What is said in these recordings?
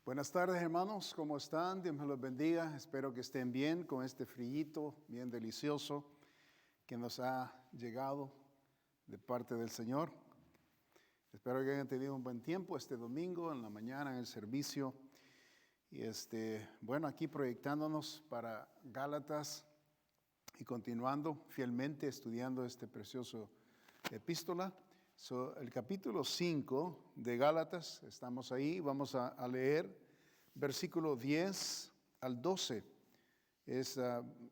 Buenas tardes, hermanos, ¿cómo están? Dios me los bendiga. Espero que estén bien con este frillito bien delicioso que nos ha llegado de parte del Señor. Espero que hayan tenido un buen tiempo este domingo, en la mañana, en el servicio. Y bueno, aquí proyectándonos para Gálatas y continuando fielmente estudiando este precioso epístola. El capítulo 5 de Gálatas, estamos ahí, vamos a leer versículo 10 al 12.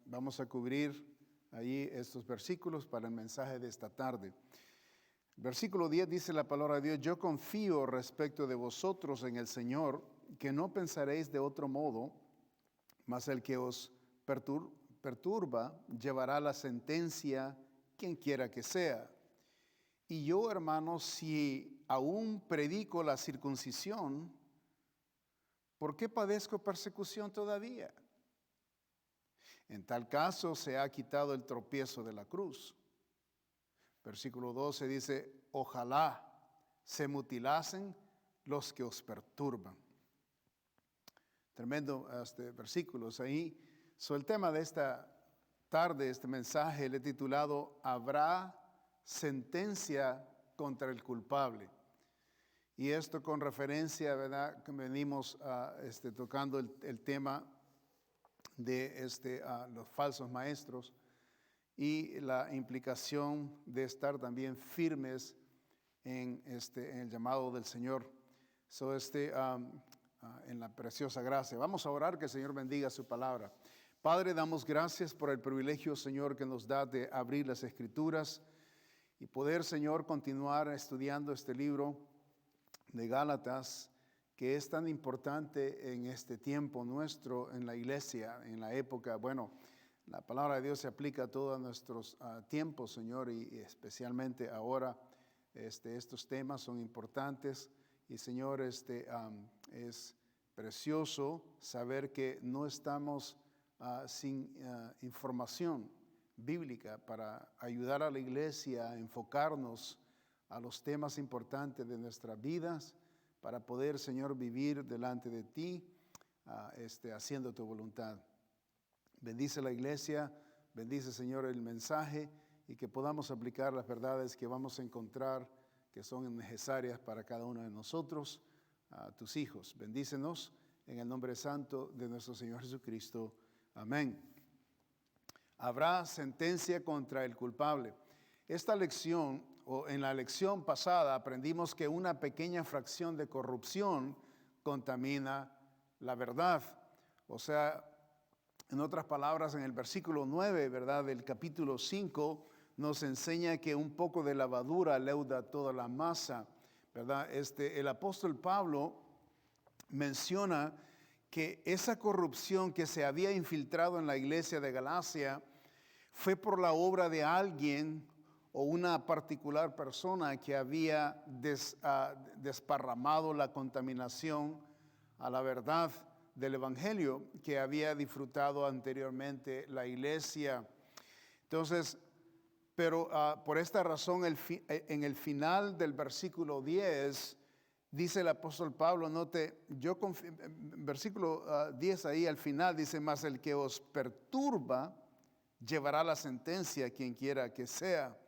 Vamos a cubrir ahí estos versículos para el mensaje de esta tarde. Versículo 10 dice la palabra de Dios: yo confío respecto de vosotros en el Señor, que no pensaréis de otro modo, mas el que os perturba llevará la sentencia, quien quiera que sea. Y yo, hermanos, si aún predico la circuncisión, ¿por qué padezco persecución todavía? En tal caso se ha quitado el tropiezo de la cruz. Versículo 12 dice: ojalá se mutilasen los que os perturban. Tremendo versículos ahí. El tema de esta tarde, este mensaje, le he titulado: ¿habrá sentencia contra el culpable? Y esto con referencia, ¿verdad?, que venimos tocando el tema de los falsos maestros y la implicación de estar también firmes en el llamado del Señor. En la preciosa gracia. Vamos a orar, que el Señor bendiga su palabra. Padre, damos gracias por el privilegio, Señor, que nos da de abrir las Escrituras y poder, Señor, continuar estudiando este libro de Gálatas, que es tan importante en este tiempo nuestro, en la iglesia, en la época. Bueno, la palabra de Dios se aplica a todos nuestros tiempos, Señor, y especialmente ahora estos temas son importantes. Y, Señor, es precioso saber que no estamos sin información bíblica para ayudar a la iglesia a enfocarnos a los temas importantes de nuestras vidas, para poder, Señor, vivir delante de ti, haciendo tu voluntad. Bendice la iglesia, bendice, Señor, el mensaje, y que podamos aplicar las verdades que vamos a encontrar, que son necesarias para cada uno de nosotros, tus hijos. Bendícenos en el nombre santo de nuestro Señor Jesucristo. Amén. Habrá sentencia contra el culpable. Esta lección, o en la lección pasada, aprendimos que una pequeña fracción de corrupción contamina la verdad. O sea, en otras palabras, en el versículo 9, ¿verdad?, del capítulo 5, nos enseña que un poco de levadura leuda toda la masa, ¿verdad? El apóstol Pablo menciona que esa corrupción que se había infiltrado en la iglesia de Galacia fue por la obra de alguien o una particular persona que había desparramado la contaminación a la verdad del evangelio que había disfrutado anteriormente la iglesia. Entonces, pero por esta razón, en el final del versículo 10, dice el apóstol Pablo, note, versículo 10 ahí al final dice: mas el que os perturba llevará la sentencia, quien quiera que sea.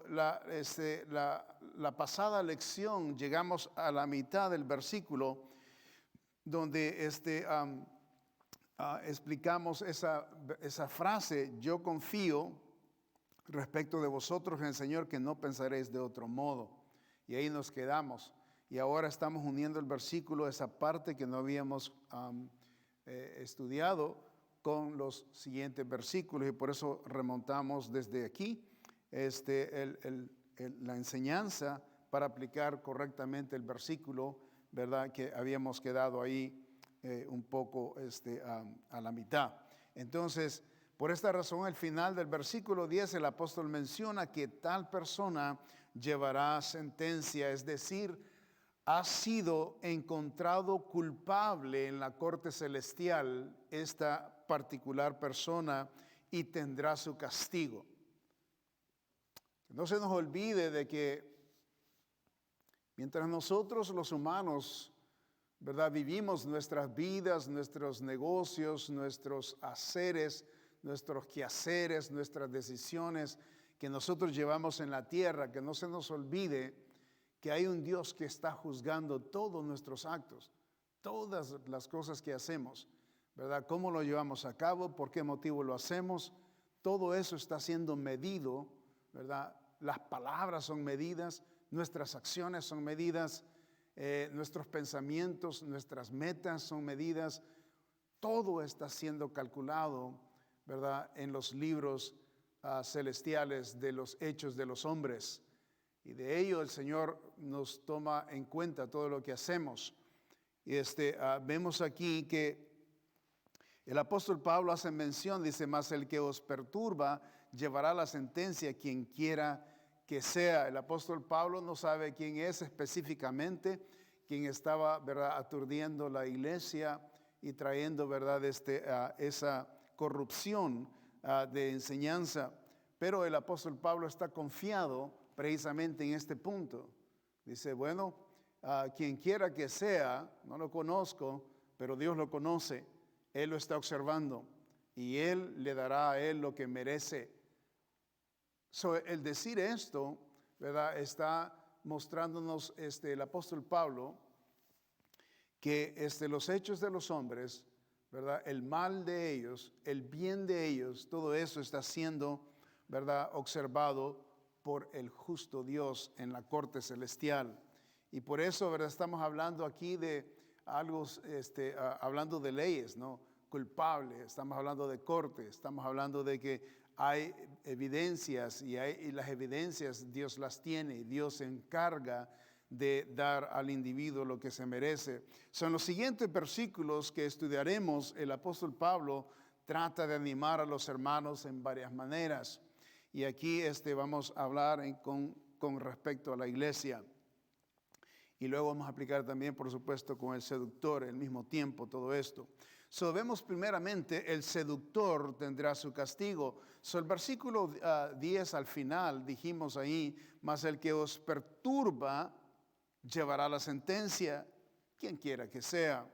La pasada lección llegamos a la mitad del versículo, donde explicamos esa frase: yo confío respecto de vosotros en el Señor, que no pensaréis de otro modo. Y ahí nos quedamos. Y ahora estamos uniendo el versículo, esa parte que no habíamos estudiado, con los siguientes versículos. Y por eso remontamos desde aquí la enseñanza para aplicar correctamente el versículo, ¿verdad?, que habíamos quedado ahí un poco a la mitad. Entonces, por esta razón, al final del versículo 10, el apóstol menciona que tal persona llevará sentencia, es decir, ha sido encontrado culpable en la corte celestial esta particular persona, y tendrá su castigo. No se nos olvide de que mientras nosotros los humanos ¿verdad? Vivimos nuestras vidas, nuestros negocios, nuestros haceres, nuestros quehaceres, nuestras decisiones que nosotros llevamos en la tierra, que no se nos olvide que hay un Dios que está juzgando todos nuestros actos, todas las cosas que hacemos, ¿verdad? ¿Cómo lo llevamos a cabo? ¿Por qué motivo lo hacemos? Todo eso está siendo medido, ¿verdad? Las palabras son medidas, nuestras acciones son medidas, nuestros pensamientos, nuestras metas son medidas. Todo está siendo calculado, ¿verdad? En los libros celestiales de los hechos de los hombres. Y de ello el Señor nos toma en cuenta todo lo que hacemos. Y vemos aquí que el apóstol Pablo hace mención, dice, mas el que os perturba llevará la sentencia quien quiera que sea. El apóstol Pablo no sabe quién es específicamente, quien estaba, ¿verdad?, aturdiendo la iglesia y trayendo, ¿verdad?, esa corrupción de enseñanza. Pero el apóstol Pablo está confiado precisamente en este punto. Dice, bueno, quien quiera que sea, no lo conozco, pero Dios lo conoce. Él lo está observando y Él le dará a él lo que merece. El decir esto, ¿verdad?, está mostrándonos el apóstol Pablo que los hechos de los hombres, ¿verdad?, el mal de ellos, el bien de ellos, todo eso está siendo, ¿verdad?, observado por el justo Dios en la corte celestial. Y por eso, ¿verdad?, estamos hablando aquí de algo, hablando de leyes, ¿no?, culpable, estamos hablando de corte, estamos hablando de que hay evidencias y las evidencias Dios las tiene y Dios se encarga de dar al individuo lo que se merece. Son los siguientes versículos que estudiaremos. El apóstol Pablo trata de animar a los hermanos en varias maneras. Y aquí vamos a hablar con respecto a la iglesia. Y luego vamos a aplicar también, por supuesto, con el seductor al mismo tiempo todo esto. Vemos primeramente, el seductor tendrá su castigo. El versículo 10 al final, dijimos ahí, mas el que os perturba llevará la sentencia, quien quiera que sea.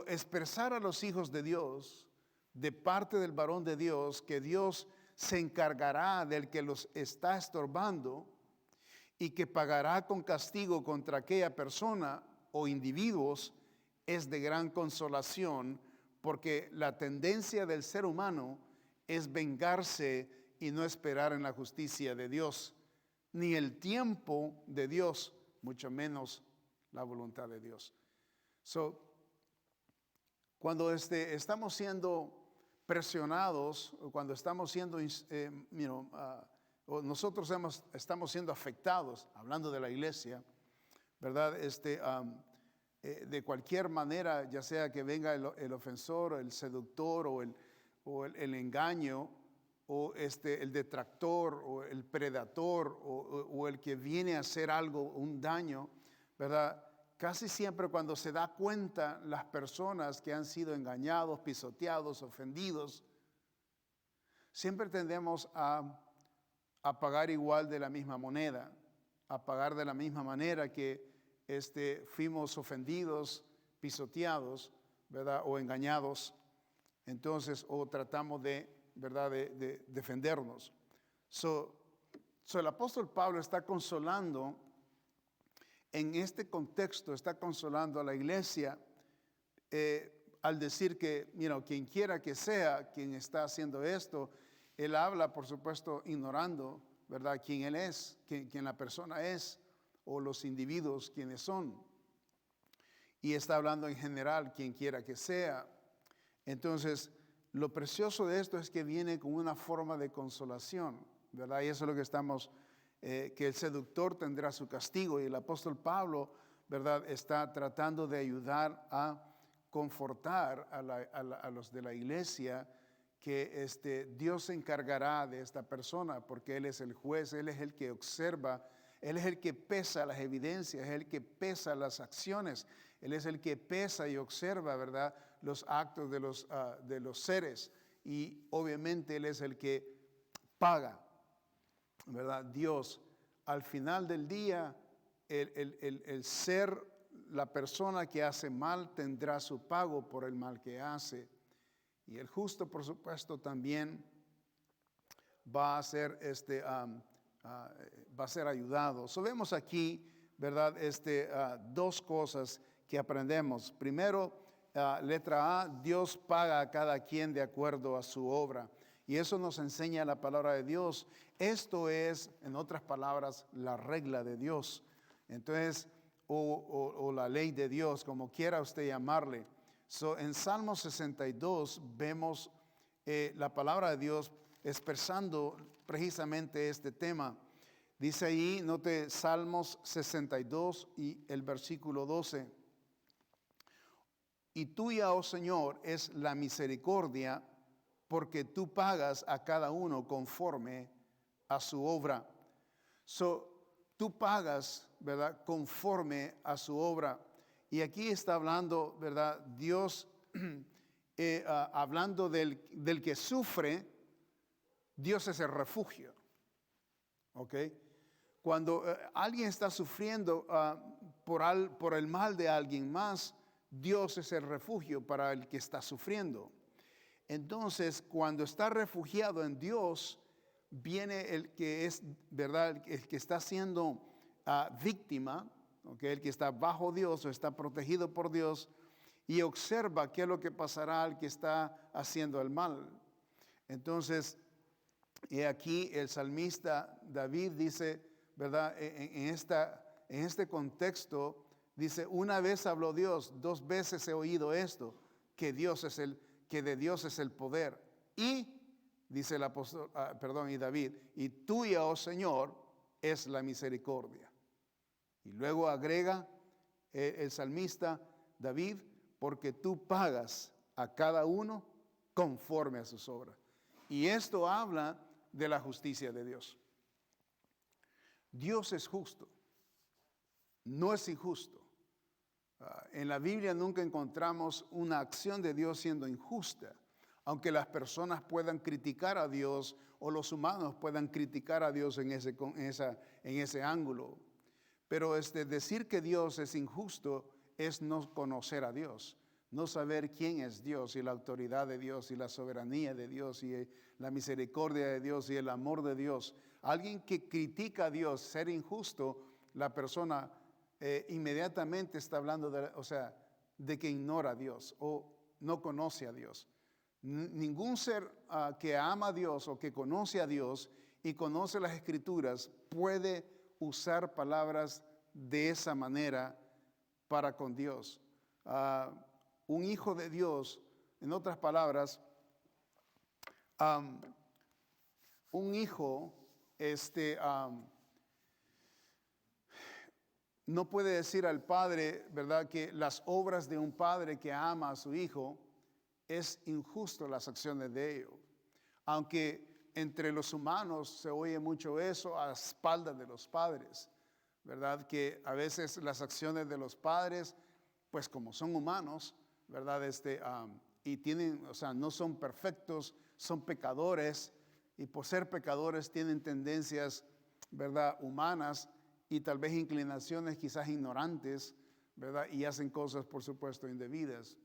Expresar a los hijos de Dios, de parte del varón de Dios, que Dios se encargará del que los está estorbando y que pagará con castigo contra aquella persona o individuos, es de gran consolación, porque la tendencia del ser humano es vengarse y no esperar en la justicia de Dios, ni el tiempo de Dios, mucho menos la voluntad de Dios. Cuando estamos siendo presionados, o cuando estamos siendo, nosotros estamos siendo afectados, hablando de la iglesia, ¿verdad? De cualquier manera, ya sea que venga el ofensor, o el seductor, o el engaño, o el detractor, o el predador, o el que viene a hacer algo, un daño, ¿verdad? Casi siempre cuando se da cuenta las personas que han sido engañados, pisoteados, ofendidos, siempre tendemos a pagar igual de la misma moneda, a pagar de la misma manera que fuimos ofendidos, pisoteados, ¿verdad?, o engañados. Entonces, o tratamos ¿verdad?, de defendernos. El apóstol Pablo está consolando, en este contexto, está consolando a la iglesia al decir que, quien quiera que sea quien está haciendo esto, él habla, por supuesto, ignorando, ¿verdad?, quién él es, quién la persona es, o los individuos quienes son. Y está hablando en general, quien quiera que sea. Entonces, lo precioso de esto es que viene con una forma de consolación, ¿verdad? Y eso es lo que estamos, que el seductor tendrá su castigo. Y el apóstol Pablo, ¿verdad?, está tratando de ayudar a confortar a los de la iglesia, que Dios se encargará de esta persona, porque Él es el juez, Él es el que observa, Él es el que pesa las evidencias, es el que pesa las acciones, Él es el que pesa y observa, ¿verdad?, los actos de los seres, y obviamente Él es el que paga, ¿verdad? Dios, al final del día, el ser la persona que hace mal tendrá su pago por el mal que hace. Y el justo, por supuesto, también va a ser, va a ser ayudado. So, vemos aquí, ¿verdad? Dos cosas que aprendemos. Primero, letra A, Dios paga a cada quien de acuerdo a su obra. Y eso nos enseña la palabra de Dios. Esto es, en otras palabras, la regla de Dios. Entonces, o la ley de Dios, como quiera usted llamarle. So, en Salmo 62 vemos la palabra de Dios expresando precisamente este tema. Dice ahí, note Salmos 62 y el versículo 12. Y tuya, oh Señor, es la misericordia, porque tú pagas a cada uno conforme a su obra. So, tú pagas, ¿verdad? Conforme a su obra. Y aquí está hablando, ¿verdad? Dios, hablando del que sufre, Dios es el refugio. ¿Ok? Cuando alguien está sufriendo por el mal de alguien más, Dios es el refugio para el que está sufriendo. Entonces, cuando está refugiado en Dios, viene el que es, ¿verdad? El que está siendo víctima, ¿okay? El que está bajo Dios o está protegido por Dios, y observa qué es lo que pasará al que está haciendo el mal. Entonces, y aquí el salmista David dice, ¿verdad? En este contexto, dice, una vez habló Dios, dos veces he oído esto, que de Dios es el poder. Y, dice el apóstol, y David, y tuya, oh Señor, es la misericordia. Y luego agrega el salmista David, porque tú pagas a cada uno conforme a sus obras. Y esto habla de la justicia de Dios. Dios es justo, no es injusto. En la Biblia nunca encontramos una acción de Dios siendo injusta, aunque las personas puedan criticar a Dios o los humanos puedan criticar a Dios en ese ángulo. Pero decir que Dios es injusto es no conocer a Dios, no saber quién es Dios y la autoridad de Dios y la soberanía de Dios y la misericordia de Dios y el amor de Dios. Alguien que critica a Dios ser injusto, la persona inmediatamente está hablando de que ignora a Dios o no conoce a Dios. Ningún ser que ama a Dios o que conoce a Dios y conoce las Escrituras puede usar palabras de esa manera para con Dios. Un hijo de Dios, en otras palabras, un hijo no puede decir al padre, ¿verdad?, que las obras de un padre que ama a su hijo es injusto las acciones de ellos. Aunque entre los humanos se oye mucho eso a espaldas de los padres, ¿verdad? Que a veces las acciones de los padres, pues como son humanos, ¿verdad? Y tienen, no son perfectos, son pecadores, y por ser pecadores tienen tendencias, ¿verdad?, humanas y tal vez inclinaciones quizás ignorantes, ¿verdad? Y hacen cosas, por supuesto, indebidas.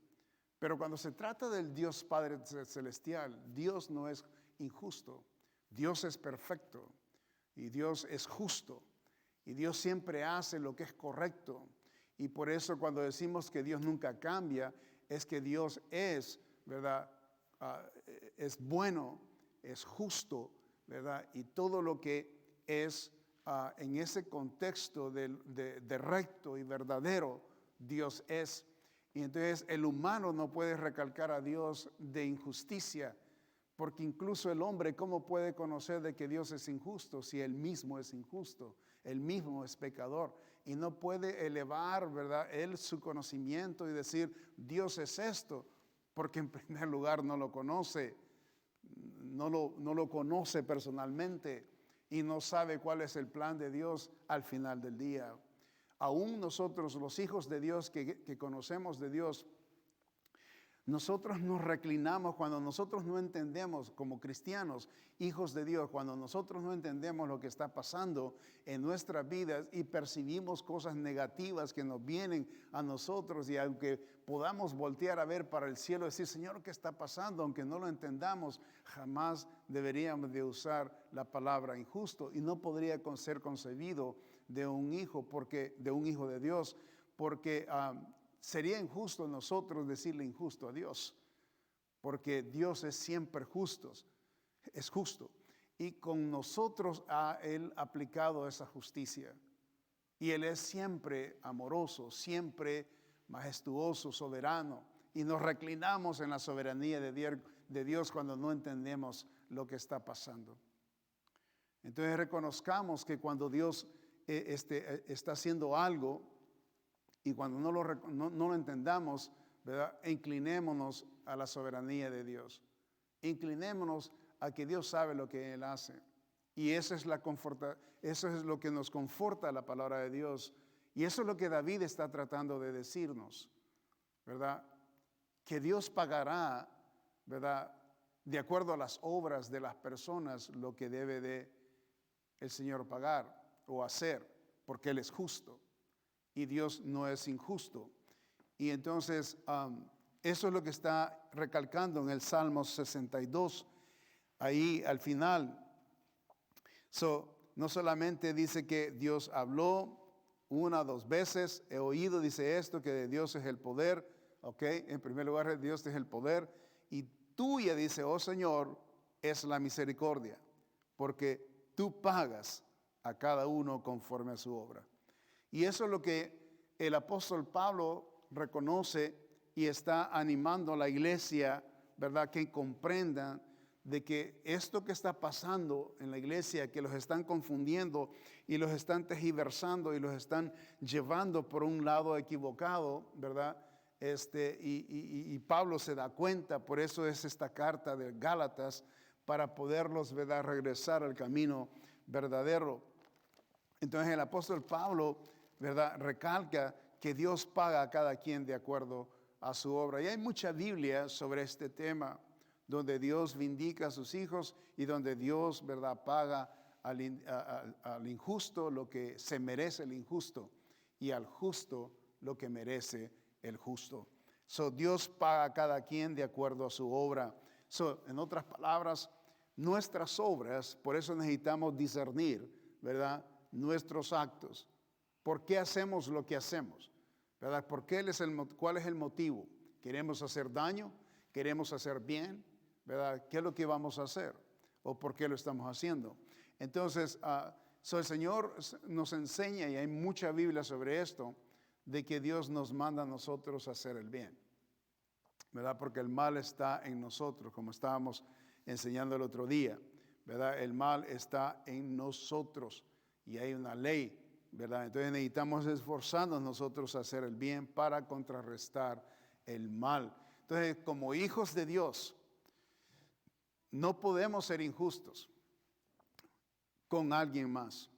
Pero cuando se trata del Dios Padre Celestial, Dios no es injusto, Dios es perfecto y Dios es justo y Dios siempre hace lo que es correcto. Y por eso cuando decimos que Dios nunca cambia, es que Dios es, ¿verdad? Es bueno, es justo, ¿verdad? Y todo lo que es en ese contexto de recto y verdadero, Dios es. Y entonces el humano no puede recalcar a Dios de injusticia, porque incluso el hombre, ¿cómo puede conocer de que Dios es injusto si él mismo es injusto? Él mismo es pecador y no puede elevar, ¿verdad?, él su conocimiento y decir, Dios es esto, porque en primer lugar no lo conoce, no lo conoce personalmente y no sabe cuál es el plan de Dios al final del día. Aún nosotros, los hijos de Dios que conocemos de Dios, Nosotros nos reclinamos cuando nosotros no entendemos como cristianos, hijos de Dios, cuando nosotros no entendemos lo que está pasando en nuestras vidas y percibimos cosas negativas que nos vienen a nosotros, y aunque podamos voltear a ver para el cielo y decir, Señor, ¿qué está pasando? Aunque no lo entendamos, jamás deberíamos de usar la palabra injusto, y no podría ser concebido de un hijo, de un hijo de Dios, porque sería injusto nosotros decirle injusto a Dios, porque Dios es siempre justo, es justo. Y con nosotros ha Él aplicado esa justicia. Y Él es siempre amoroso, siempre majestuoso, soberano. Y nos reclinamos en la soberanía de Dios cuando no entendemos lo que está pasando. Entonces reconozcamos que cuando Dios está haciendo algo, y cuando no lo entendamos, ¿verdad? Inclinémonos a la soberanía de Dios. Inclinémonos a que Dios sabe lo que Él hace. Y eso es lo que nos conforta la palabra de Dios. Y eso es lo que David está tratando de decirnos, ¿verdad? Que Dios pagará, ¿verdad? De acuerdo a las obras de las personas, lo que debe de el Señor pagar o hacer, porque Él es justo. Y Dios no es injusto. Y entonces eso es lo que está recalcando en el Salmo 62, ahí al final. No solamente dice que Dios habló una o dos veces, he oído, dice esto, que de Dios es el poder, ok, en primer lugar Dios es el poder, y tuya, dice, oh Señor, es la misericordia, porque tú pagas a cada uno conforme a su obra. Y eso es lo que el apóstol Pablo reconoce y está animando a la iglesia, ¿verdad? Que comprendan de que esto que está pasando en la iglesia, que los están confundiendo y los están tergiversando y los están llevando por un lado equivocado, ¿verdad? Y Pablo se da cuenta, por eso es esta carta de Gálatas, para poderlos, ¿verdad?, regresar al camino verdadero. Entonces el apóstol Pablo, ¿verdad?, recalca que Dios paga a cada quien de acuerdo a su obra. Y hay mucha Biblia sobre este tema, donde Dios vindica a sus hijos y donde Dios, ¿verdad?, paga al injusto lo que se merece el injusto y al justo lo que merece el justo. Dios paga a cada quien de acuerdo a su obra. En otras palabras, nuestras obras, por eso necesitamos discernir, ¿verdad?, nuestros actos. ¿Por qué hacemos lo que hacemos? ¿Verdad? ¿Cuál es el motivo? ¿Queremos hacer daño? ¿Queremos hacer bien? ¿Verdad? ¿Qué es lo que vamos a hacer? ¿O por qué lo estamos haciendo? Entonces, el Señor nos enseña, y hay mucha Biblia sobre esto, de que Dios nos manda a nosotros a hacer el bien, ¿verdad? Porque el mal está en nosotros, como estábamos enseñando el otro día, ¿verdad? El mal está en nosotros y hay una ley, ¿verdad? Entonces necesitamos esforzarnos nosotros a hacer el bien para contrarrestar el mal. Entonces, como hijos de Dios, no podemos ser injustos con alguien más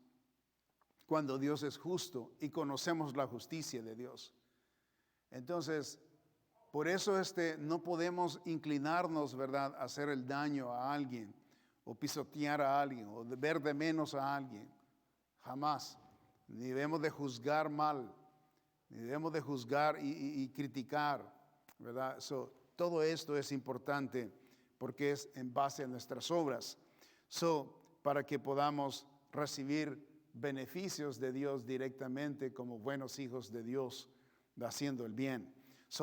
cuando Dios es justo y conocemos la justicia de Dios. Entonces, por eso no podemos inclinarnos, ¿verdad?, a hacer el daño a alguien o pisotear a alguien o ver de menos a alguien. Jamás. Ni debemos de juzgar mal, ni debemos de juzgar y criticar, ¿verdad? Todo esto es importante porque es en base a nuestras obras. Para que podamos recibir beneficios de Dios directamente como buenos hijos de Dios, haciendo el bien.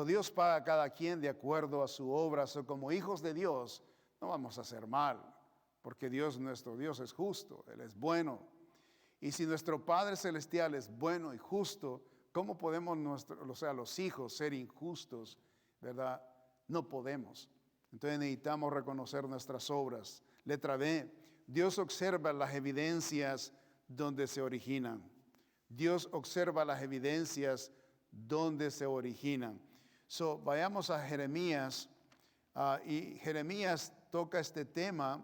Dios paga a cada quien de acuerdo a su obra. Como hijos de Dios no vamos a hacer mal, porque nuestro Dios es justo, Él es bueno. Y si nuestro Padre Celestial es bueno y justo, ¿cómo podemos los hijos ser injustos? ¿Verdad? No podemos. Entonces necesitamos reconocer nuestras obras. Letra B, Dios observa las evidencias donde se originan. Dios observa las evidencias donde se originan. Vayamos a Jeremías, y Jeremías toca este tema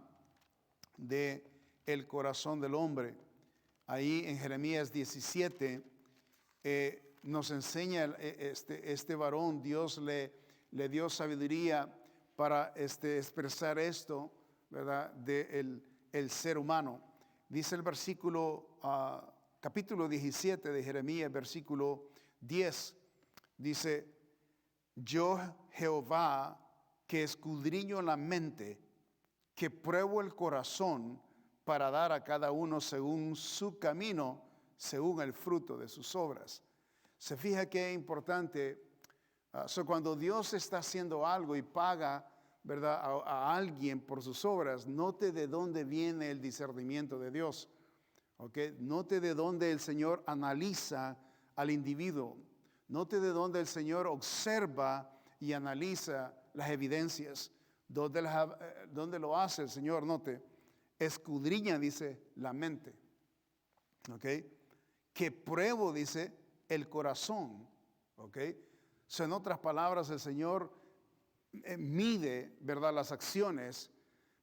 de el corazón del hombre. Ahí en Jeremías 17 nos enseña este varón, Dios le le dio sabiduría para expresar esto, ¿verdad? De el ser humano. Dice el versículo, capítulo 17 de Jeremías, versículo 10, dice: yo Jehová, que escudriño la mente, que pruebo el corazón, para dar a cada uno según su camino, según el fruto de sus obras. Se fija que es importante, cuando Dios está haciendo algo y paga, ¿verdad?, a alguien por sus obras, note de dónde viene el discernimiento de Dios. ¿Okay? Note de dónde el Señor analiza al individuo. Note de dónde el Señor observa y analiza las evidencias. ¿Dónde lo hace el Señor? Note, escudriña, dice, la mente. ¿Ok? Que pruebo, dice, el corazón. ¿Ok? En otras palabras, el Señor mide, ¿verdad?, las acciones.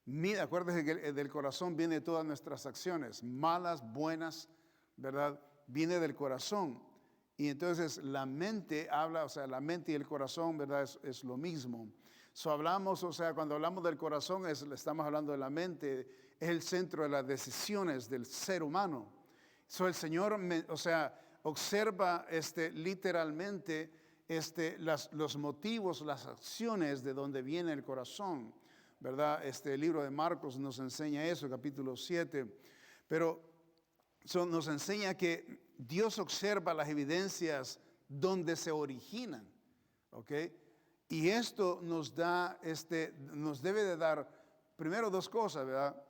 Mide, acuérdense que del corazón viene todas nuestras acciones, malas, buenas, ¿verdad? Viene del corazón. Y entonces la mente habla, la mente y el corazón, ¿verdad?, es lo mismo. Hablamos, cuando hablamos del corazón, estamos hablando de la mente, es el centro de las decisiones del ser humano. El Señor, observa literalmente los motivos, las acciones de donde viene el corazón, ¿verdad? El libro de Marcos nos enseña eso, capítulo 7. Pero nos enseña que Dios observa las evidencias donde se originan, ¿ok? Y esto nos debe de dar, primero, dos cosas, ¿verdad?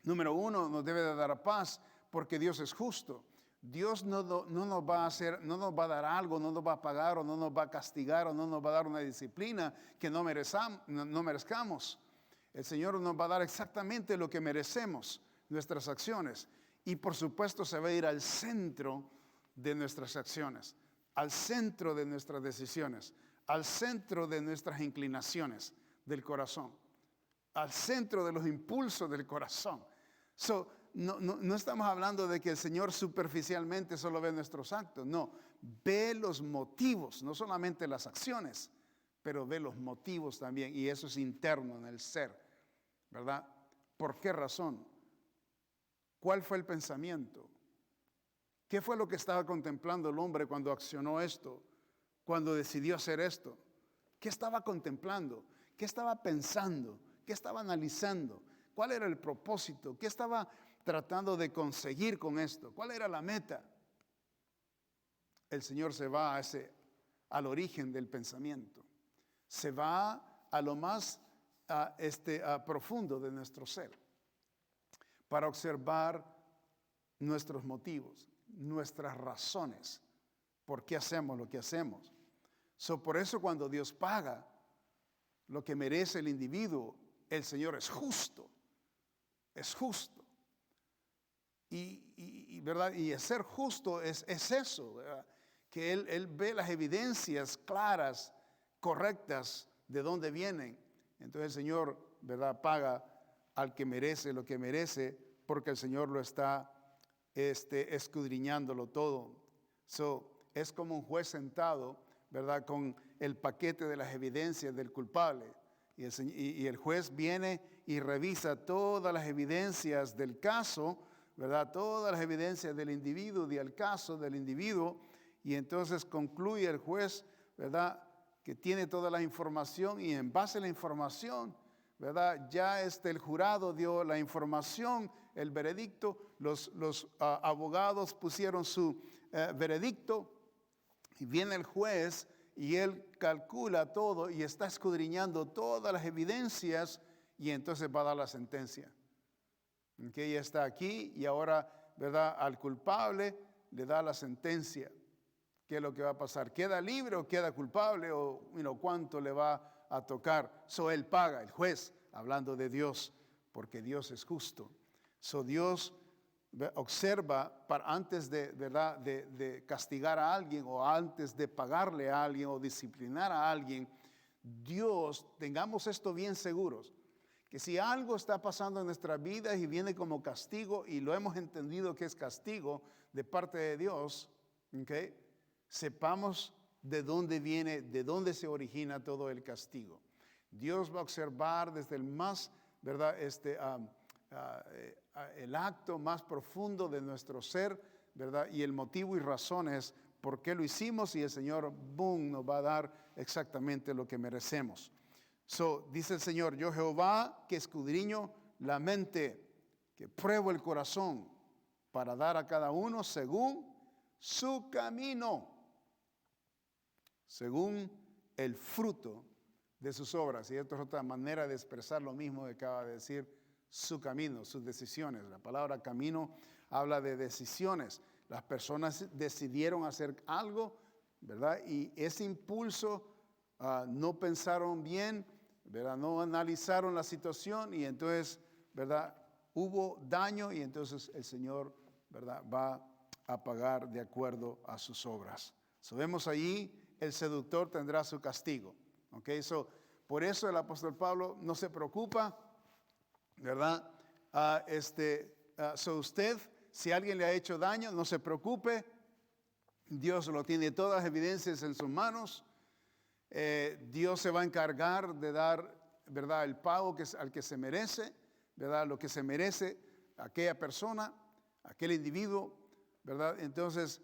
Número uno, nos debe de dar paz, porque Dios es justo. Dios no nos va a dar algo, no nos va a pagar, o no nos va a castigar, o no nos va a dar una disciplina que no merezcamos. El Señor nos va a dar exactamente lo que merecemos, nuestras acciones. Y por supuesto se va a ir al centro de nuestras acciones, al centro de nuestras decisiones, al centro de nuestras inclinaciones del corazón, al centro de los impulsos del corazón. No estamos hablando de que el Señor superficialmente solo ve nuestros actos, no, ve los motivos, no solamente las acciones, pero ve los motivos también, y eso es interno en el ser, ¿verdad? ¿Por qué razón? ¿Cuál fue el pensamiento? ¿Qué fue lo que estaba contemplando el hombre cuando accionó esto? Cuando decidió hacer esto. ¿Qué estaba contemplando? ¿Qué estaba pensando? ¿Qué estaba analizando? ¿Cuál era el propósito? ¿Qué estaba tratando de conseguir con esto? ¿Cuál era la meta? El Señor se va al origen del pensamiento. Se va a lo más profundo de nuestro ser, para observar nuestros motivos, nuestras razones, por qué hacemos lo que hacemos. Por eso cuando Dios paga lo que merece el individuo, el Señor es justo, es justo. ¿Verdad? Y ser justo es eso, ¿verdad? Que Él ve las evidencias claras, correctas, de dónde vienen. Entonces el Señor, ¿verdad?, paga al que merece lo que merece, porque el Señor lo está escudriñándolo todo. Es como un juez sentado, ¿verdad?, con el paquete de las evidencias del culpable. Y el juez viene y revisa todas las evidencias del caso, ¿verdad?, todas las evidencias del individuo, del caso del individuo, y entonces concluye el juez, ¿verdad?, que tiene toda la información, y en base a la información, ¿verdad?, ya el jurado dio la información, el veredicto, los abogados pusieron su veredicto, y viene el juez y él calcula todo y está escudriñando todas las evidencias, y entonces va a dar la sentencia. Ya está aquí, y ahora, ¿verdad?, al culpable le da la sentencia. ¿Qué es lo que va a pasar? ¿Queda libre o queda culpable? ¿O cuánto le va a tocar? Él paga, el juez, hablando de Dios, porque Dios es justo. Dios observa antes de castigar a alguien, o antes de pagarle a alguien o disciplinar a alguien. Dios, tengamos esto bien seguros, que si algo está pasando en nuestras vidas y viene como castigo, y lo hemos entendido que es castigo de parte de Dios, ¿okay?, sepamos de dónde viene, de dónde se origina todo el castigo. Dios va a observar desde el más, ¿verdad? El acto más profundo de nuestro ser, ¿verdad? Y el motivo y razones por qué lo hicimos, y el Señor, boom, nos va a dar exactamente lo que merecemos. Dice el Señor, yo Jehová que escudriño la mente, que pruebo el corazón, para dar a cada uno según su camino, según el fruto de sus obras. Y esto es otra manera de expresar lo mismo que acaba de decir, su camino, sus decisiones. La palabra camino habla de decisiones. Las personas decidieron hacer algo, ¿verdad? Y ese impulso no pensaron bien, ¿verdad? No analizaron la situación y entonces, ¿verdad? Hubo daño y entonces el Señor, ¿verdad? Va a pagar de acuerdo a sus obras. Vemos allí, el seductor tendrá su castigo. Okay, por eso el apóstol Pablo no se preocupa, ¿verdad? Usted, si alguien le ha hecho daño, no se preocupe. Dios lo tiene todas las evidencias en sus manos. Dios se va a encargar de dar, ¿verdad?, el pago al que se merece, ¿verdad?, lo que se merece aquella persona, aquel individuo, ¿verdad? Entonces,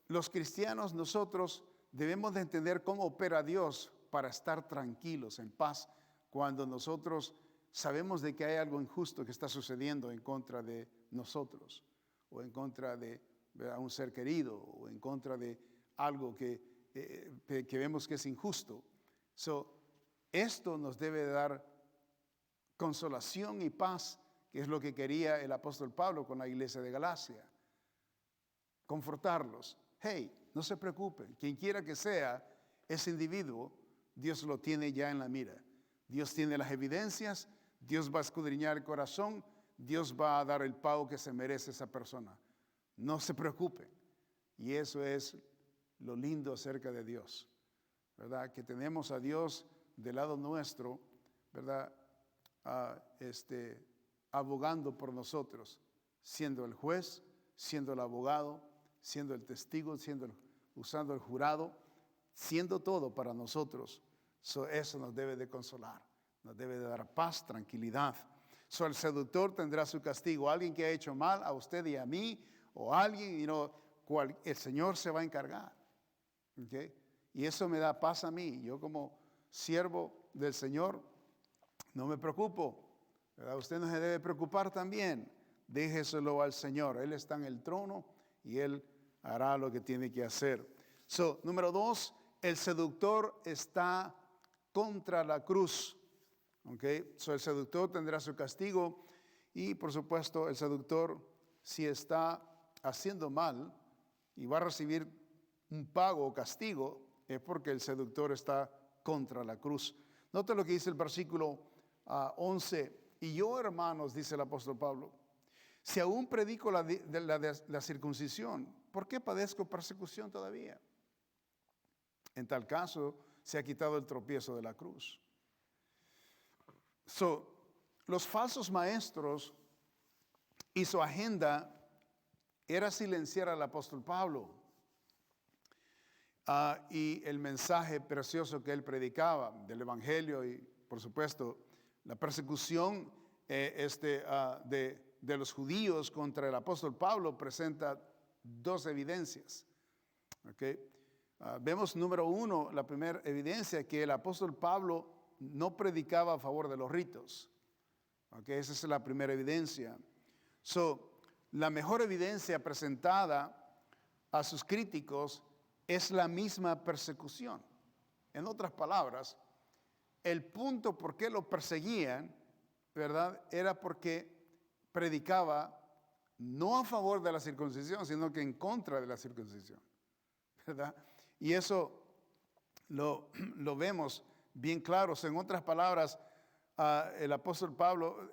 los cristianos, nosotros debemos de entender cómo opera Dios para estar tranquilos, en paz, cuando nosotros sabemos de que hay algo injusto que está sucediendo en contra de nosotros, o en contra de, ¿verdad?, un ser querido, o en contra de algo que vemos que es injusto. Esto nos debe dar consolación y paz, que es lo que quería el apóstol Pablo con la iglesia de Galacia. Confortarlos. Hey, no se preocupen, quien quiera que sea ese individuo, Dios lo tiene ya en la mira. Dios tiene las evidencias, Dios va a escudriñar el corazón, Dios va a dar el pago que se merece esa persona. No se preocupen. Y eso es lo lindo acerca de Dios, ¿verdad? Que tenemos a Dios del lado nuestro, ¿verdad? Abogando por nosotros, siendo el juez, siendo el abogado, siendo el testigo, usando el jurado, siendo todo para nosotros. Eso nos debe de consolar, nos debe de dar paz, tranquilidad. El seductor tendrá su castigo. Alguien que ha hecho mal a usted y a mí, o alguien, el Señor se va a encargar. ¿Okay? Y eso me da paz a mí. Yo como siervo del Señor no me preocupo, ¿verdad? Usted no se debe preocupar también. Déjeselo al Señor. Él está en el trono y Él hará lo que tiene que hacer. Número 2, el seductor está contra la cruz. Okay? El seductor tendrá su castigo y por supuesto el seductor, si está haciendo mal y va a recibir un pago o castigo, es porque el seductor está contra la cruz. Nota lo que dice el versículo 11. Y yo, hermanos, dice el apóstol Pablo, si aún predico la circuncisión, ¿por qué padezco persecución todavía? En tal caso, se ha quitado el tropiezo de la cruz. Los falsos maestros y su agenda era silenciar al apóstol Pablo y el mensaje precioso que él predicaba del evangelio y, por supuesto, la persecución de los judíos contra el apóstol Pablo presenta dos evidencias. Okay. Vemos, número 1, la primera evidencia, que el apóstol Pablo no predicaba a favor de los ritos. Okay. Esa es la primera evidencia. La mejor evidencia presentada a sus críticos es la misma persecución. En otras palabras, el punto por qué lo perseguían, ¿verdad?, era porque predicaba no a favor de la circuncisión, sino que en contra de la circuncisión, ¿verdad? Y eso lo vemos bien claro. En otras palabras, el apóstol Pablo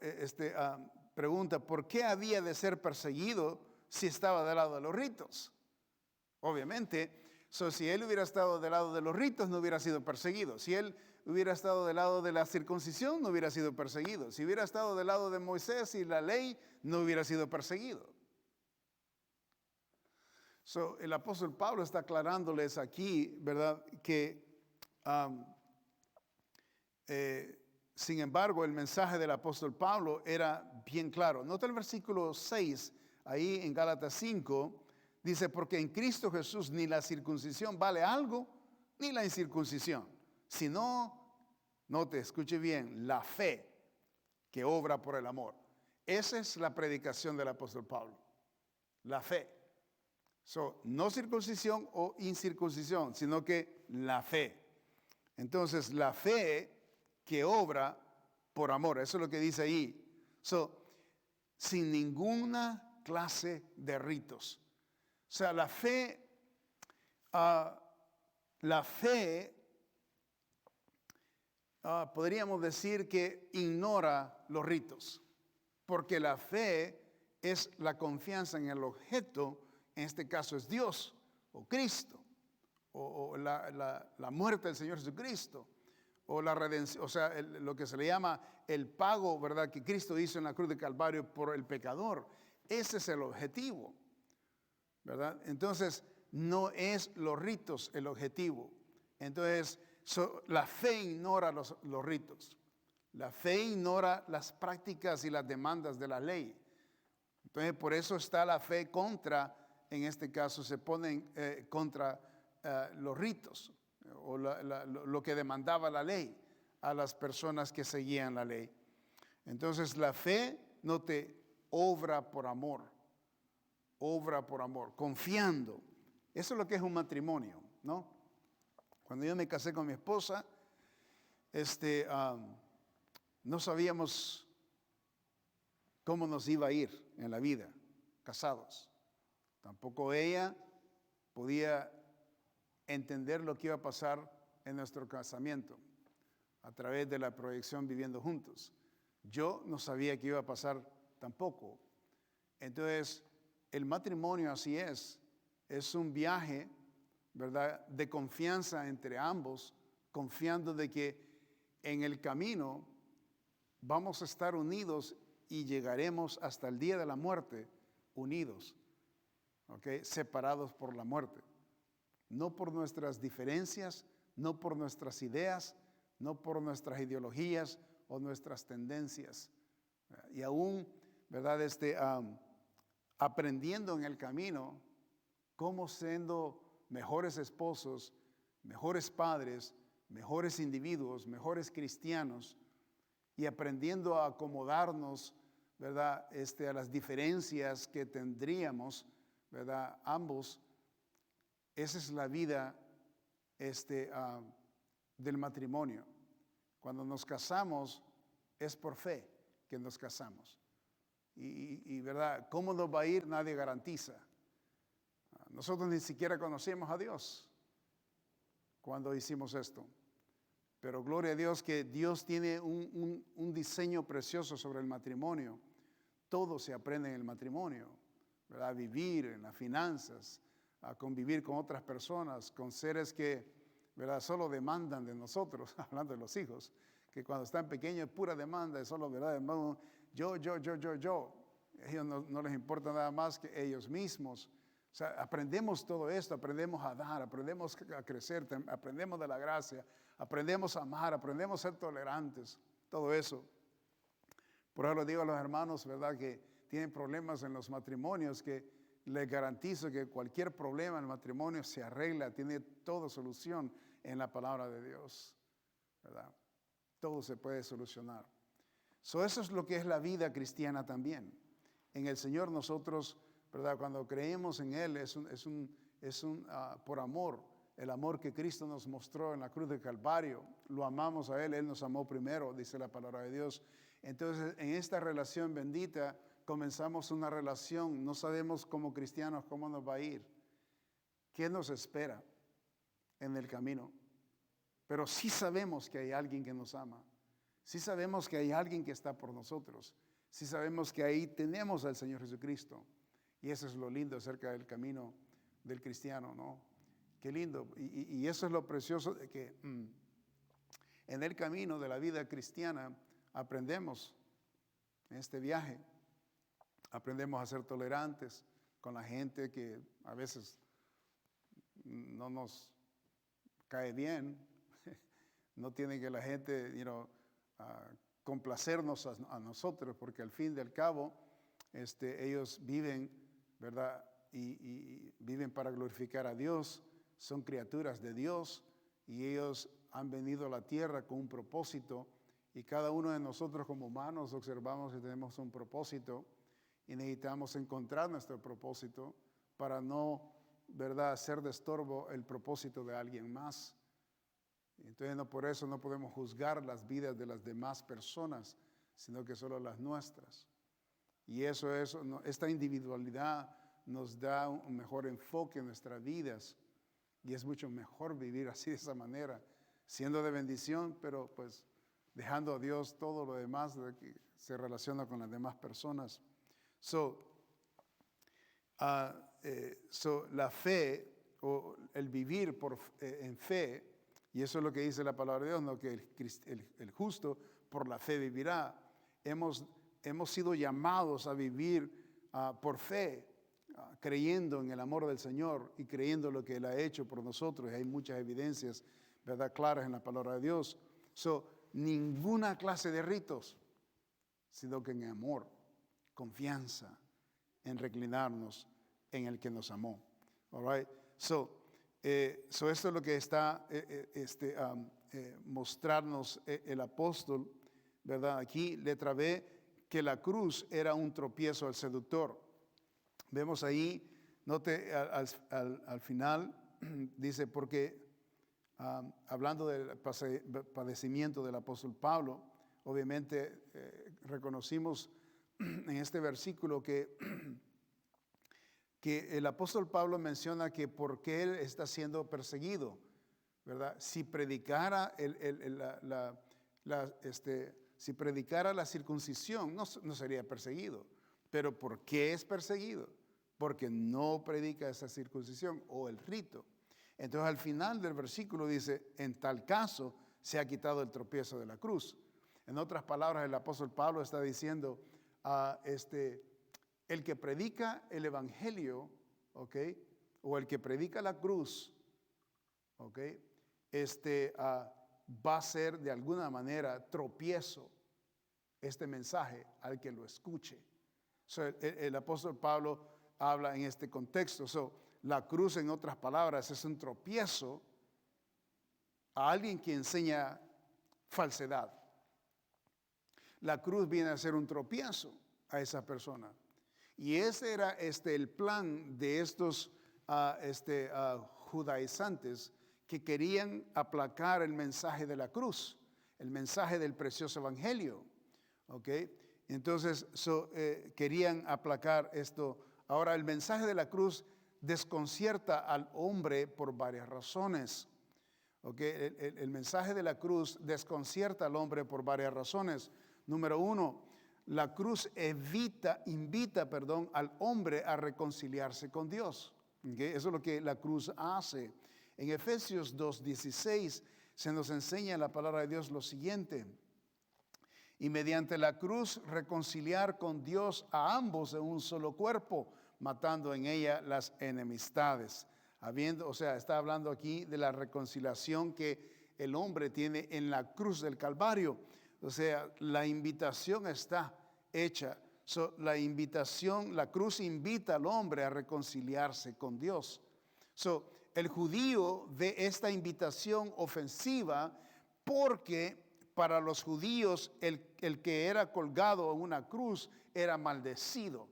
pregunta, ¿por qué había de ser perseguido si estaba del lado de los ritos? Obviamente, si él hubiera estado del lado de los ritos, no hubiera sido perseguido. Si él hubiera estado del lado de la circuncisión, no hubiera sido perseguido. Si hubiera estado del lado de Moisés y la ley, no hubiera sido perseguido. So, el apóstol Pablo está aclarándoles aquí, ¿verdad? Que, um, sin embargo, el mensaje del apóstol Pablo era bien claro. Nota el versículo 6, ahí en Gálatas 5, dice, porque en Cristo Jesús ni la circuncisión vale algo, ni la incircuncisión, sino, note, escuche bien, la fe que obra por el amor. Esa es la predicación del apóstol Pablo, la fe. So, no circuncisión o incircuncisión, sino que la fe. Entonces, la fe que obra por amor, eso es lo que dice ahí. So, sin ninguna clase de ritos. O sea, la fe podríamos decir que ignora los ritos, porque la fe es la confianza en el objeto, en este caso es Dios o Cristo, o la muerte del Señor Jesucristo, o la redención, o sea, lo que se le llama el pago, ¿verdad?, que Cristo hizo en la cruz de Calvario por el pecador. Ese es el objetivo, ¿verdad? Entonces, no es los ritos el objetivo. Entonces, la fe ignora los ritos. La fe ignora las prácticas y las demandas de la ley. Entonces, por eso está la fe contra, en este caso, se ponen contra los ritos o lo que demandaba la ley a las personas que seguían la ley. Entonces, la fe no te obra por amor, confiando. Eso es lo que es un matrimonio, ¿no? Cuando yo me casé con mi esposa, no sabíamos cómo nos iba a ir en la vida, casados. Tampoco ella podía entender lo que iba a pasar en nuestro casamiento a través de la proyección viviendo juntos. Yo no sabía qué iba a pasar tampoco. Entonces, el matrimonio así es un viaje, ¿verdad?, de confianza entre ambos, confiando de que en el camino vamos a estar unidos y llegaremos hasta el día de la muerte unidos, ¿ok?, separados por la muerte. No por nuestras diferencias, no por nuestras ideas, no por nuestras ideologías o nuestras tendencias. Y aún, ¿verdad?, aprendiendo en el camino cómo siendo mejores esposos, mejores padres, mejores individuos, mejores cristianos, y aprendiendo a acomodarnos, ¿verdad?, a las diferencias que tendríamos, ¿verdad?, ambos. Esa es la vida del matrimonio. Cuando nos casamos es por fe que nos casamos. Y ¿verdad?, cómo nos va a ir nadie garantiza. Nosotros ni siquiera conocíamos a Dios cuando hicimos esto. Pero gloria a Dios que Dios tiene un diseño precioso sobre el matrimonio. Todo se aprende en el matrimonio, ¿verdad? A vivir en las finanzas, a convivir con otras personas, con seres que, ¿verdad?, solo demandan de nosotros, hablando de los hijos, que cuando están pequeños es pura demanda, es solo, ¿verdad?, hermano, yo. Ellos no les importa nada más que ellos mismos. O sea, aprendemos todo esto, aprendemos a dar, aprendemos a crecer, aprendemos de la gracia, aprendemos a amar, aprendemos a ser tolerantes, todo eso. Por eso les digo a los hermanos, ¿verdad?, que tienen problemas en los matrimonios, que les garantizo que cualquier problema en el matrimonio se arregla, tiene toda solución en la palabra de Dios, ¿verdad? Todo se puede solucionar. Eso es lo que es la vida cristiana también. En el Señor nosotros, ¿verdad?, cuando creemos en Él es por amor, el amor que Cristo nos mostró en la cruz de Calvario. Lo amamos a Él, Él nos amó primero, dice la palabra de Dios. Entonces, en esta relación bendita comenzamos una relación, no sabemos como cristianos cómo nos va a ir, qué nos espera en el camino, pero sí sabemos que hay alguien que nos ama, sí sabemos que hay alguien que está por nosotros, sí sabemos que ahí tenemos al Señor Jesucristo, y eso es lo lindo acerca del camino del cristiano, ¿no? Qué lindo, y eso es lo precioso de que en el camino de la vida cristiana aprendemos en este viaje. Aprendemos a ser tolerantes, con la gente que a veces no nos cae bien. No tiene que la gente, complacernos a nosotros, porque al fin y al cabo, ellos viven, ¿verdad? Y viven para glorificar a Dios, son criaturas de Dios y ellos han venido a la tierra con un propósito y cada uno de nosotros como humanos observamos que tenemos un propósito y necesitamos encontrar nuestro propósito para no, ¿verdad?, hacer de estorbo el propósito de alguien más. Entonces por eso no podemos juzgar las vidas de las demás personas, sino que solo las nuestras. Y esta individualidad nos da un mejor enfoque en nuestras vidas y es mucho mejor vivir así de esa manera, siendo de bendición, pero pues dejando a Dios todo lo demás de que se relaciona con las demás personas. La fe o el vivir en fe, y eso es lo que dice la palabra de Dios, ¿no? Que el justo por la fe vivirá. Hemos sido llamados a vivir por fe, creyendo en el amor del Señor y creyendo lo que Él ha hecho por nosotros. Y hay muchas evidencias, ¿verdad?, claras en la palabra de Dios. Ninguna clase de ritos, sino que en amor, confianza, en reclinarnos en el que nos amó. All right? Esto es lo que está mostrarnos el apóstol, ¿verdad? Aquí, letra B, que la cruz era un tropiezo al seductor. Vemos ahí, note al final, dice, porque hablando del padecimiento del apóstol Pablo, obviamente reconocimos en este versículo que el apóstol Pablo menciona que por qué él está siendo perseguido, ¿verdad? Si predicara si predicara la circuncisión, no sería perseguido. Pero ¿por qué es perseguido? Porque no predica esa circuncisión o el rito. Entonces al final del versículo dice, en tal caso se ha quitado el tropiezo de la cruz. En otras palabras, el apóstol Pablo está diciendo, el que predica el evangelio, ¿ok?, o el que predica la cruz, ¿ok?, va a ser de alguna manera tropiezo este mensaje al que lo escuche. El apóstol Pablo habla en este contexto. La cruz, en otras palabras, es un tropiezo a alguien que enseña falsedad. La cruz viene a ser un tropiezo a esa persona. Y ese era el plan de estos judaizantes que querían aplacar el mensaje de la cruz, el mensaje del precioso evangelio. ¿Ok? Entonces querían aplacar esto. Ahora, el mensaje de la cruz desconcierta al hombre por varias razones. ¿Okay? El mensaje de la cruz desconcierta al hombre por varias razones. Número uno, la cruz invita al hombre a reconciliarse con Dios. ¿Okay? Eso es lo que la cruz hace. En Efesios 2:16 se nos enseña en la palabra de Dios lo siguiente: y mediante la cruz reconciliar con Dios a ambos en un solo cuerpo, matando en ella las enemistades. Está hablando aquí de la reconciliación que el hombre tiene en la cruz del Calvario. O sea, la invitación está hecha. La cruz invita al hombre a reconciliarse con Dios. El judío ve esta invitación ofensiva porque para los judíos el que era colgado en una cruz era maldecido,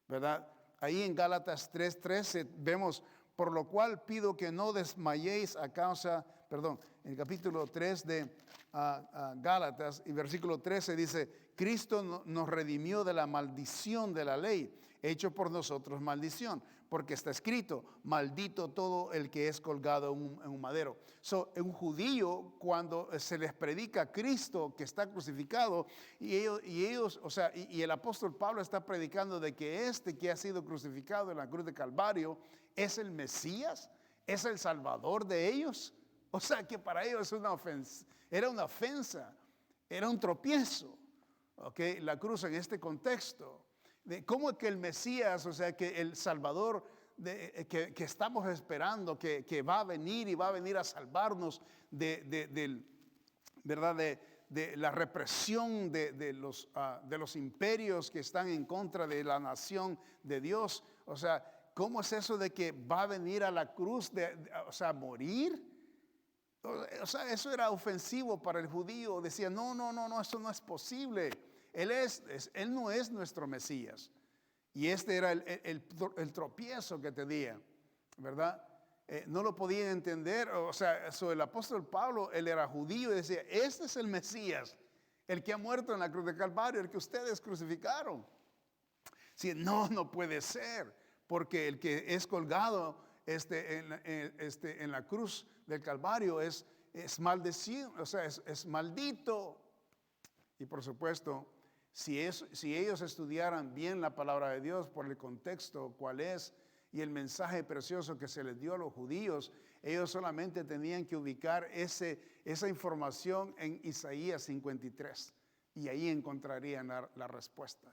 ¿verdad? Ahí en Gálatas 3:13 vemos, por lo cual pido que no desmayéis en el capítulo 3 de Gálatas y versículo 13 dice, Cristo nos redimió de la maldición de la ley, hecho por nosotros maldición, porque está escrito, maldito todo el que es colgado en un madero. Un judío, cuando se les predica a Cristo que está crucificado, y el apóstol Pablo está predicando de que que ha sido crucificado en la cruz de Calvario es el Mesías, es el Salvador de ellos. O sea que para ellos era una ofensa, era un tropiezo. Okay, la cruz en este contexto. de cómo es que el Mesías, o sea, que el Salvador que estamos esperando, que va a venir y va a venir a salvarnos ¿verdad? De la represión de los imperios que están en contra de la nación de Dios. O sea, ¿cómo es eso de que va a venir a la cruz, o sea, morir? O sea, eso era ofensivo para el judío. Decía, no, eso no es posible. Él no es nuestro Mesías. Y este era el tropiezo que tenía, ¿verdad? No lo podían entender. O sea, el apóstol Pablo, él era judío y decía, este es el Mesías, el que ha muerto en la cruz de Calvario, el que ustedes crucificaron. Sí, no puede ser, porque el que es colgado en la cruz del Calvario es maldecido, o sea, es maldito. Y por supuesto, si ellos estudiaran bien la palabra de Dios por el contexto cuál es y el mensaje precioso que se les dio a los judíos, ellos solamente tenían que ubicar esa información en Isaías 53 y ahí encontrarían la respuesta.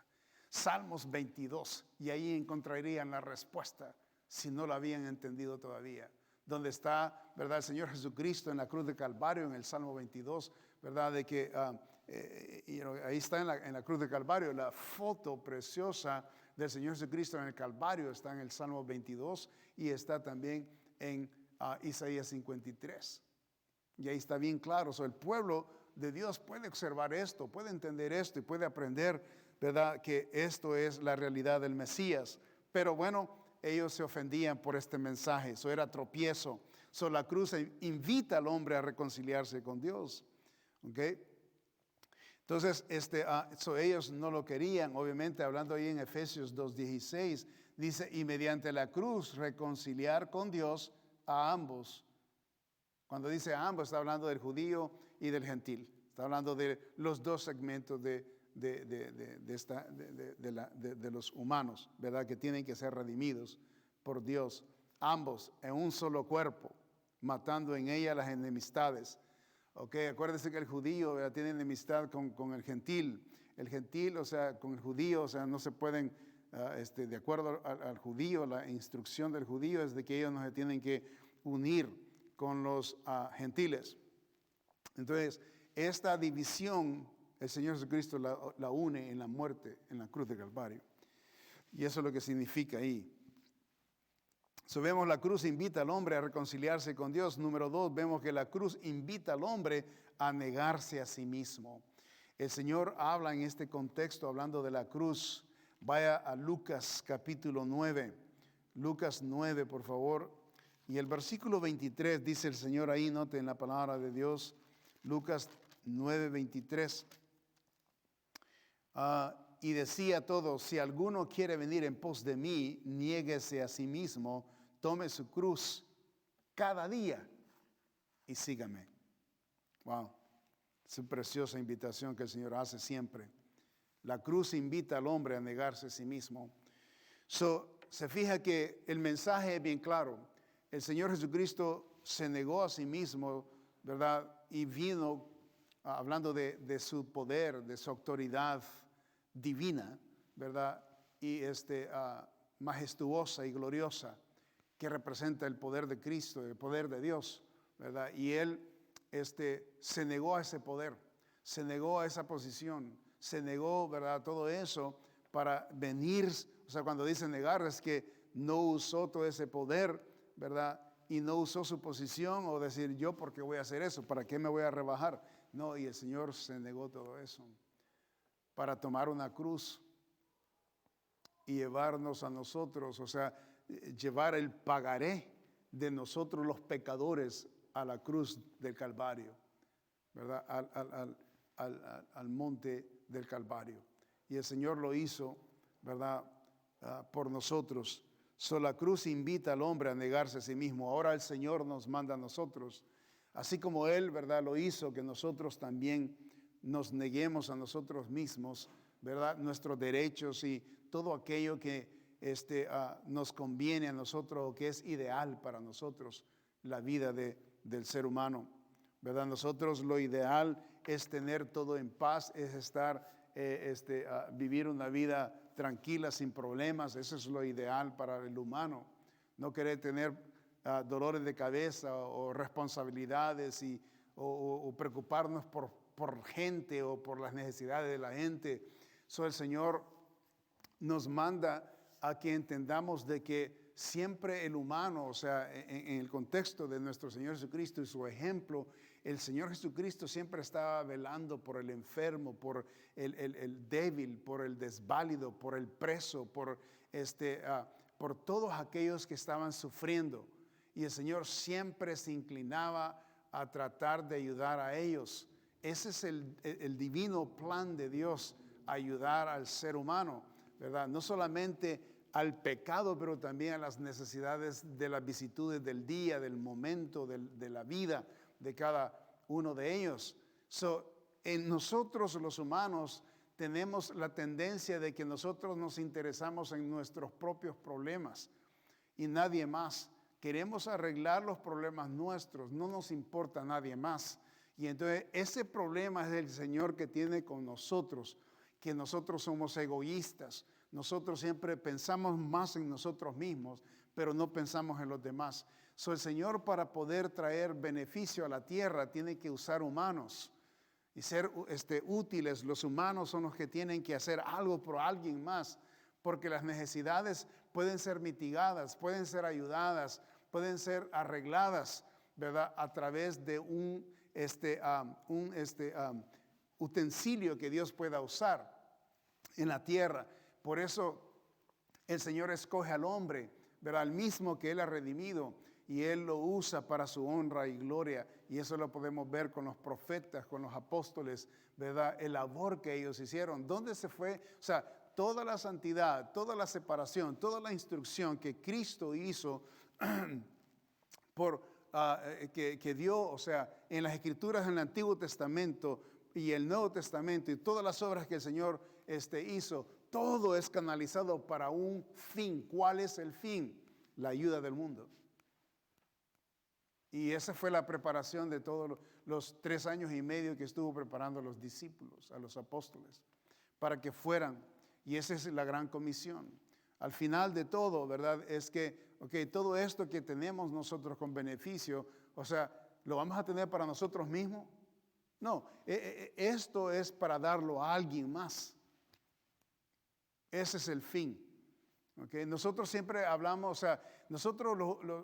Salmos 22 y ahí encontrarían la respuesta si no la habían entendido todavía. Donde está, ¿verdad? El Señor Jesucristo en la cruz de Calvario en el Salmo 22, ¿verdad? De que ahí está en la cruz de Calvario la foto preciosa del Señor Jesucristo en el Calvario, está en el Salmo 22 y está también en Isaías 53. Y ahí está bien claro. El pueblo de Dios puede observar esto, puede entender esto y puede aprender, ¿verdad?, que esto es la realidad del Mesías. Pero bueno, ellos se ofendían por este mensaje. Eso era tropiezo. La cruz invita al hombre a reconciliarse con Dios. ¿Ok? Entonces, ellos no lo querían. Obviamente, hablando ahí en Efesios 2:16, dice, y mediante la cruz reconciliar con Dios a ambos. Cuando dice a ambos, está hablando del judío y del gentil. Está hablando de los dos segmentos de los humanos, ¿verdad? Que tienen que ser redimidos por Dios. Ambos en un solo cuerpo, matando en ella las enemistades. Ok, acuérdense que el judío, ¿verdad?, tiene enemistad con el gentil. El gentil, o sea, con el judío, o sea, no se pueden, de acuerdo al judío, la instrucción del judío es de que ellos no se tienen que unir con los gentiles. Entonces, esta división, el Señor Jesucristo la une en la muerte, en la cruz de Calvario. Y eso es lo que significa ahí. Vemos la cruz invita al hombre a reconciliarse con Dios. Número 2, vemos que la cruz invita al hombre a negarse a sí mismo. El Señor habla en este contexto, hablando de la cruz. Vaya a Lucas capítulo 9. Lucas 9, por favor. Y el versículo 23 dice el Señor ahí, noten la palabra de Dios. Lucas 9, 23. Y decía a todos, si alguno quiere venir en pos de mí, niéguese a sí mismo, tome su cruz cada día y sígame. Wow, es una preciosa invitación que el Señor hace siempre. La cruz invita al hombre a negarse a sí mismo. Se fija que el mensaje es bien claro. El Señor Jesucristo se negó a sí mismo, ¿verdad? Y vino hablando de su poder, de su autoridad divina, ¿verdad? Y majestuosa y gloriosa, que representa el poder de Cristo, el poder de Dios, ¿verdad? Y Él se negó a ese poder, se negó a esa posición, se negó, ¿verdad?, todo eso para venir. O sea, cuando dice negar es que no usó todo ese poder, ¿verdad? Y no usó su posición o decir yo porque voy a hacer eso, ¿para qué me voy a rebajar? No, y el Señor se negó todo eso para tomar una cruz y llevarnos a nosotros, o sea, llevar el pagaré de nosotros los pecadores a la cruz del Calvario, ¿verdad? Al monte del Calvario. Y el Señor lo hizo, ¿verdad?, por nosotros. La cruz invita al hombre a negarse a sí mismo. Ahora el Señor nos manda a nosotros, así como Él, ¿verdad?, lo hizo, que nosotros también nos neguemos a nosotros mismos, ¿verdad?, nuestros derechos y todo aquello que nos conviene a nosotros o que es ideal para nosotros, la vida del ser humano, ¿verdad? Nosotros lo ideal es tener todo en paz, es estar vivir una vida tranquila, sin problemas. Eso es lo ideal para el humano. No querer tener dolores de cabeza o responsabilidades o preocuparnos por gente o por las necesidades de la gente. El Señor nos manda a que entendamos de que siempre el humano, o sea, en el contexto de nuestro Señor Jesucristo y su ejemplo, el Señor Jesucristo siempre estaba velando por el enfermo, por el débil, por el desválido, por el preso, por todos aquellos que estaban sufriendo. Y el Señor siempre se inclinaba a tratar de ayudar a ellos. Ese es el divino plan de Dios, ayudar al ser humano, ¿verdad? No solamente al pecado, pero también a las necesidades de las vicisitudes del día, del momento, de la vida de cada uno de ellos. En nosotros los humanos tenemos la tendencia de que nosotros nos interesamos en nuestros propios problemas y nadie más. Queremos arreglar los problemas nuestros, no nos importa nadie más. Y entonces ese problema es el Señor que tiene con nosotros, que nosotros somos egoístas. Nosotros siempre pensamos más en nosotros mismos, pero no pensamos en los demás. El Señor, para poder traer beneficio a la tierra, tiene que usar humanos y ser útiles. Los humanos son los que tienen que hacer algo por alguien más, porque las necesidades pueden ser mitigadas, pueden ser ayudadas, pueden ser arregladas, ¿verdad? A través de un utensilio que Dios pueda usar en la tierra. Por eso el Señor escoge al hombre, ¿verdad? Al mismo que Él ha redimido, y Él lo usa para su honra y gloria. Y eso lo podemos ver con los profetas, con los apóstoles, ¿verdad? El labor que ellos hicieron. ¿Dónde se fue? O sea, toda la santidad, toda la separación, toda la instrucción que Cristo hizo que dio, o sea, en las Escrituras, en el Antiguo Testamento y el Nuevo Testamento, y todas las obras que el Señor hizo, todo es canalizado para un fin. ¿Cuál es el fin? La ayuda del mundo. Y esa fue la preparación de todos los 3 años y medio que estuvo preparando a los discípulos, a los apóstoles, para que fueran. Y esa es la gran comisión. Al final de todo, ¿verdad? Es que, todo esto que tenemos nosotros con beneficio, o sea, ¿lo vamos a tener para nosotros mismos? No, esto es para darlo a alguien más. Ese es el fin. Nosotros siempre hablamos, o sea, nosotros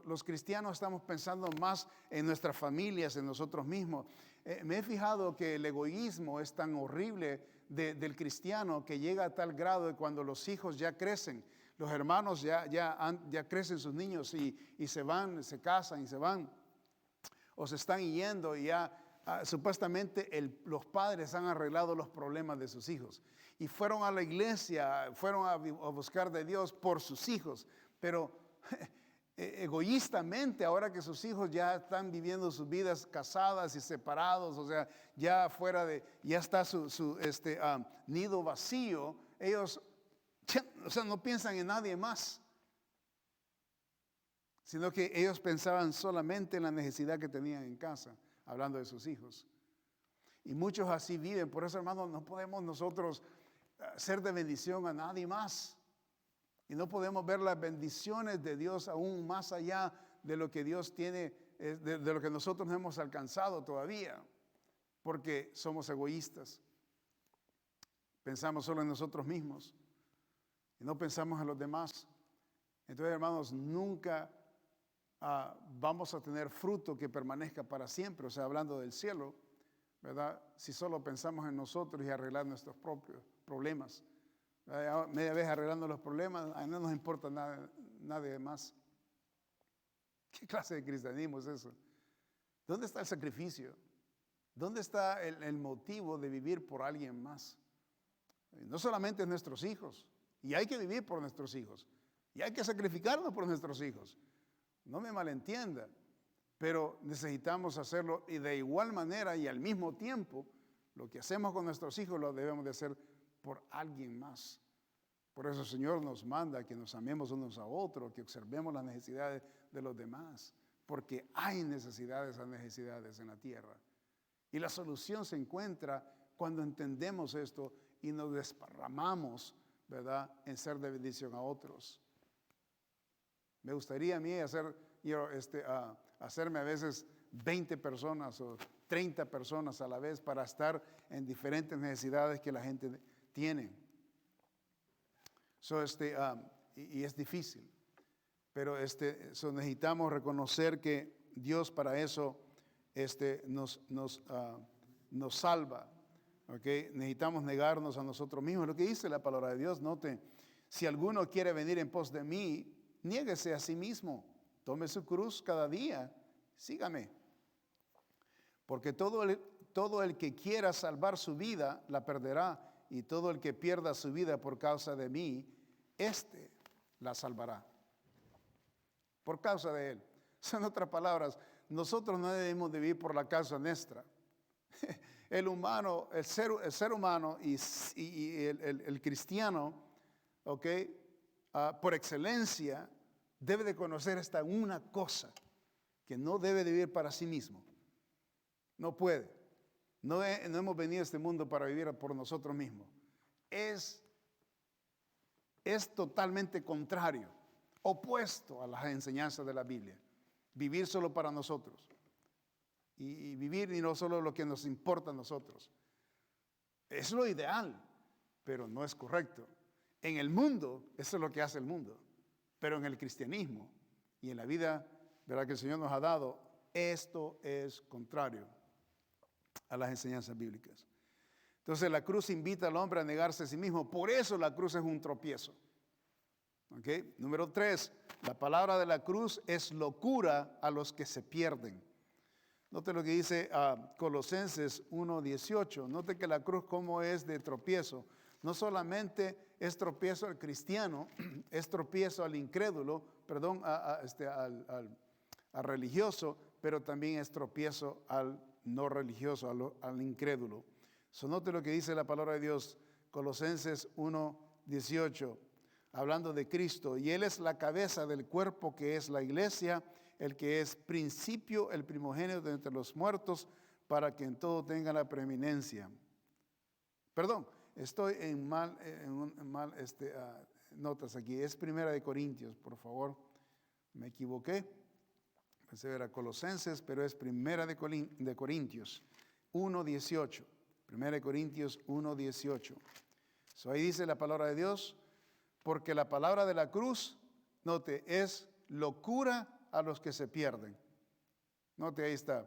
los cristianos estamos pensando más en nuestras familias, en nosotros mismos. Me he fijado que el egoísmo es tan horrible del cristiano que llega a tal grado de cuando los hijos ya crecen, los hermanos ya crecen sus niños y se van, se casan y se van, o se están yendo y ya supuestamente los padres han arreglado los problemas de sus hijos. Y fueron a la iglesia, fueron a buscar de Dios por sus hijos, pero egoístamente, ahora que sus hijos ya están viviendo sus vidas casadas y separados, o sea, ya está su nido vacío, ellos, o sea, no piensan en nadie más, sino que ellos pensaban solamente en la necesidad que tenían en casa, hablando de sus hijos. Y muchos así viven. Por eso, hermanos, no podemos nosotros ser de bendición a nadie más. Y no podemos ver las bendiciones de Dios aún más allá de lo que Dios tiene, de lo que nosotros no hemos alcanzado todavía, porque somos egoístas. Pensamos solo en nosotros mismos y no pensamos en los demás. Entonces, hermanos, nunca vamos a tener fruto que permanezca para siempre, o sea, hablando del cielo, ¿verdad? Si solo pensamos en nosotros y arreglar nuestros propios problemas. Media vez arreglando los problemas, no nos importa nada más. ¿Qué clase de cristianismo es eso? ¿Dónde está el sacrificio? ¿Dónde está el motivo de vivir por alguien más? No solamente nuestros hijos, y hay que vivir por nuestros hijos, y hay que sacrificarnos por nuestros hijos. No me malentienda, pero necesitamos hacerlo y de igual manera y al mismo tiempo, lo que hacemos con nuestros hijos lo debemos de hacer por alguien más. Por eso el Señor nos manda que nos amemos unos a otros, que observemos las necesidades de los demás, porque hay necesidades en la tierra. Y la solución se encuentra cuando entendemos esto y nos desparramamos, ¿verdad?, en ser de bendición a otros. Me gustaría a mí hacerme a veces 20 personas o 30 personas a la vez para estar en diferentes necesidades que la gente tiene. Y es difícil, pero necesitamos reconocer que Dios para eso nos salva. ¿Okay? Necesitamos negarnos a nosotros mismos. Lo que dice la palabra de Dios, note, si alguno quiere venir en pos de mí, niéguese a sí mismo, tome su cruz cada día, sígame. Porque todo el que quiera salvar su vida, la perderá, y todo el que pierda su vida por causa de mí, la salvará. Por causa de él. En otras palabras, nosotros no debemos de vivir por la causa nuestra. El ser humano y el cristiano, ¿okay? Por excelencia, debe de conocer esta una cosa, que no debe de vivir para sí mismo. No puede. No hemos venido a este mundo para vivir por nosotros mismos. Es totalmente contrario, opuesto a las enseñanzas de la Biblia. Vivir solo para nosotros. Y vivir y no solo lo que nos importa a nosotros. Es lo ideal, pero no es correcto. En el mundo, eso es lo que hace el mundo. Pero en el cristianismo y en la vida, ¿verdad?, que el Señor nos ha dado, esto es contrario a las enseñanzas bíblicas. Entonces la cruz invita al hombre a negarse a sí mismo. Por eso la cruz es un tropiezo. ¿Okay? Número 3, la palabra de la cruz es locura a los que se pierden. Note lo que dice Colosenses 1:18. Note que la cruz como es de tropiezo. No solamente es tropiezo al cristiano, es tropiezo al incrédulo, al religioso, pero también es tropiezo al no religioso, al incrédulo. Note lo que dice la palabra de Dios, Colosenses 1:18, hablando de Cristo. Y Él es la cabeza del cuerpo que es la iglesia, el que es principio, el primogénito de entre los muertos, para que en todo tenga la preeminencia. Perdón, estoy en mal notas aquí. Es Primera de Corintios, por favor. Me equivoqué. Pensé que era Colosenses, pero es Primera de Corintios 1:18. Primera de Corintios 1:18. Ahí dice la palabra de Dios, porque la palabra de la cruz, note, es locura a los que se pierden. Note, ahí está.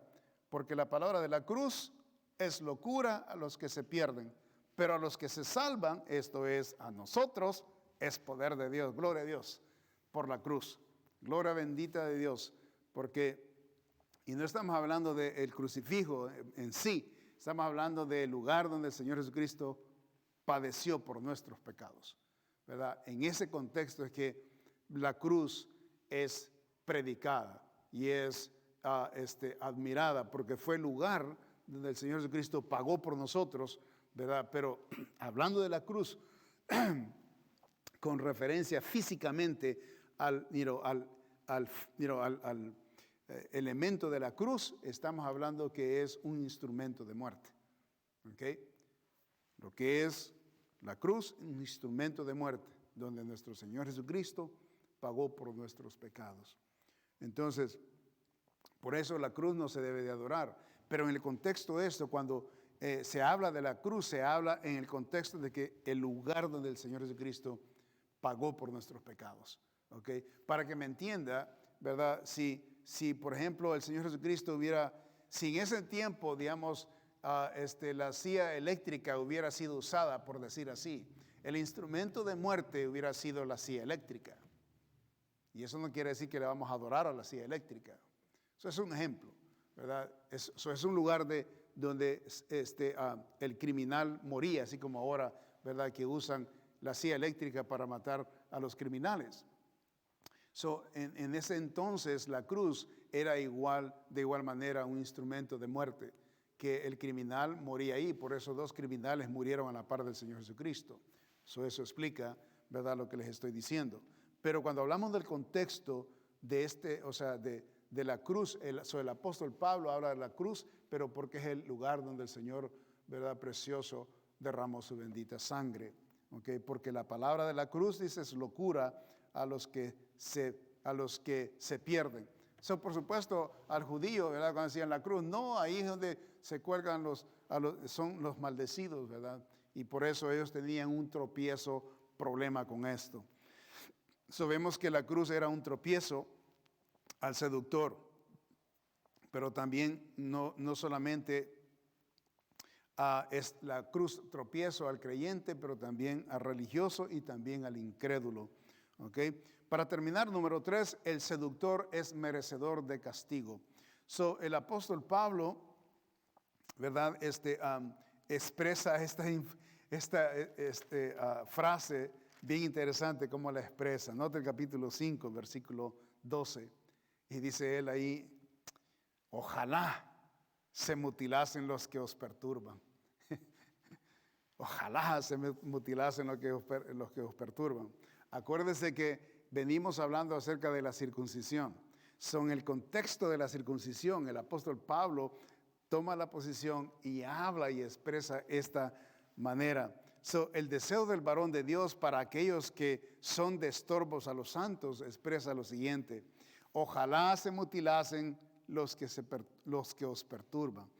Porque la palabra de la cruz es locura a los que se pierden. Pero a los que se salvan, esto es, a nosotros, es poder de Dios. Gloria a Dios por la cruz. Gloria bendita de Dios. Y no estamos hablando del crucifijo en sí. Estamos hablando del lugar donde el Señor Jesucristo padeció por nuestros pecados. ¿Verdad? En ese contexto es que la cruz es predicada y es admirada, porque fue el lugar donde el Señor Jesucristo pagó por nosotros, ¿verdad? Pero hablando de la cruz, con referencia físicamente al elemento de la cruz, estamos hablando que es un instrumento de muerte. ¿Okay? Lo que es la cruz, un instrumento de muerte, donde nuestro Señor Jesucristo pagó por nuestros pecados. Entonces, por eso la cruz no se debe de adorar. Pero en el contexto de esto, cuando se habla de la cruz, se habla en el contexto de que el lugar donde el Señor Jesucristo pagó por nuestros pecados. ¿Okay? Para que me entienda, ¿verdad? Si por ejemplo el Señor Jesucristo si en ese tiempo, digamos, la silla eléctrica hubiera sido usada, por decir así, el instrumento de muerte hubiera sido la silla eléctrica. Y eso no quiere decir que le vamos a adorar a la silla eléctrica. Eso es un ejemplo, ¿verdad? Eso es un lugar donde el criminal moría, así como ahora, ¿verdad?, que usan la silla eléctrica para matar a los criminales. En ese entonces la cruz era de igual manera un instrumento de muerte, que el criminal moría ahí. Por eso 2 criminales murieron a la par del Señor Jesucristo. Eso explica, ¿verdad?, lo que les estoy diciendo. Pero cuando hablamos del contexto de la cruz, el apóstol Pablo habla de la cruz, pero porque es el lugar donde el Señor ¿verdad?, precioso, derramó su bendita sangre. ¿Okay? Porque la palabra de la cruz dice es locura a los que se pierden. So, por supuesto, al judío, ¿verdad?, cuando decían la cruz, no, ahí es donde se cuelgan son los maldecidos, ¿verdad? Y por eso ellos tenían un tropiezo, problema con esto. So, vemos que la cruz era un tropiezo al seductor, pero también no solamente es la cruz tropiezo al creyente, pero también al religioso y también al incrédulo. ¿Okay? Para terminar, número 3, el seductor es merecedor de castigo. So, el apóstol Pablo, ¿verdad?, expresa esta frase bien interesante, como la expresa. Nota el capítulo 5, versículo 12. Y dice él ahí, ojalá se mutilasen los que os perturban. Ojalá se mutilasen los que os perturban. Acuérdense que venimos hablando acerca de la circuncisión. En el contexto de la circuncisión, el apóstol Pablo toma la posición y habla y expresa esta manera. El deseo del varón de Dios para aquellos que son de estorbos a los santos expresa lo siguiente: ojalá se mutilasen los que os perturban.